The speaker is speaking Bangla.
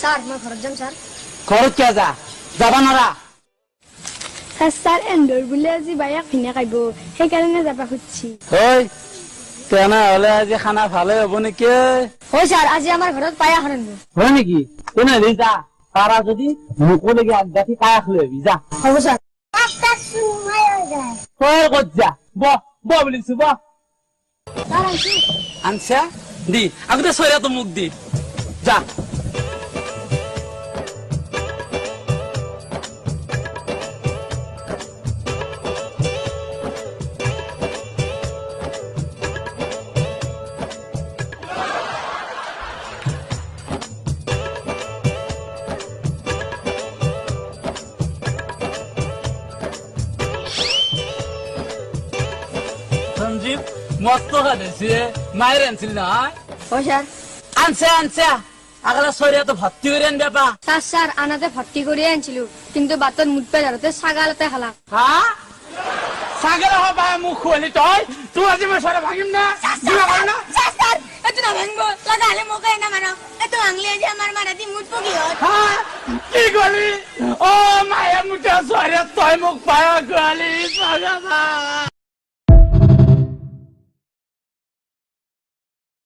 স্যার মই ঘৰত যাম স্যার। ঘৰত কিয় যাবা নৰা? স্যার এন্দৰ বুলে আজি বাইক ভিনে খাইব সেইকাৰণে যাবা খুঁজছি। ঐ তেনেহলে আজি খানা ভালে হ'ব নেকি? হয় স্যার, আজি আমাৰ ঘৰত পায়স ৰান্ধব। হয় নেকি? তেনেহলে যা, পাৰা যদি মোকো লাগি আগদাঠি পায়স লৈ আহিবি যা। হ'ব স্যার। তই ক'ত যা, বহ বুলিছো বহ। স্যার আইছি। আনছা দি আগতে চয়ৰাটো মোক দি যা। সঞ্জীৱ মস্ত খাইছে, মায়ের আনছিল নহয়? হয় স্যার। আনছা আগলা চয়ৰাটো ভর্তি করে আনবা পা। স্যার আনাতে ভর্তি করে আনছিল, কিন্তু বাটত মুঠ পে ধরতে ছাগাল এটাই খালা। হা ছাগল হবা মুখ খুৱালি তুই আজি মই চয়ৰা ভাঙিম না। স্যার এত না ভাঙবো লাগালে মোকে না মারো এত ভাঙলে যে আমার মারাতি মুঠ পকি হয়। হা কি গলি ও মায়া মুঠা চয়রা তই মোক পায়া গলি ছাগা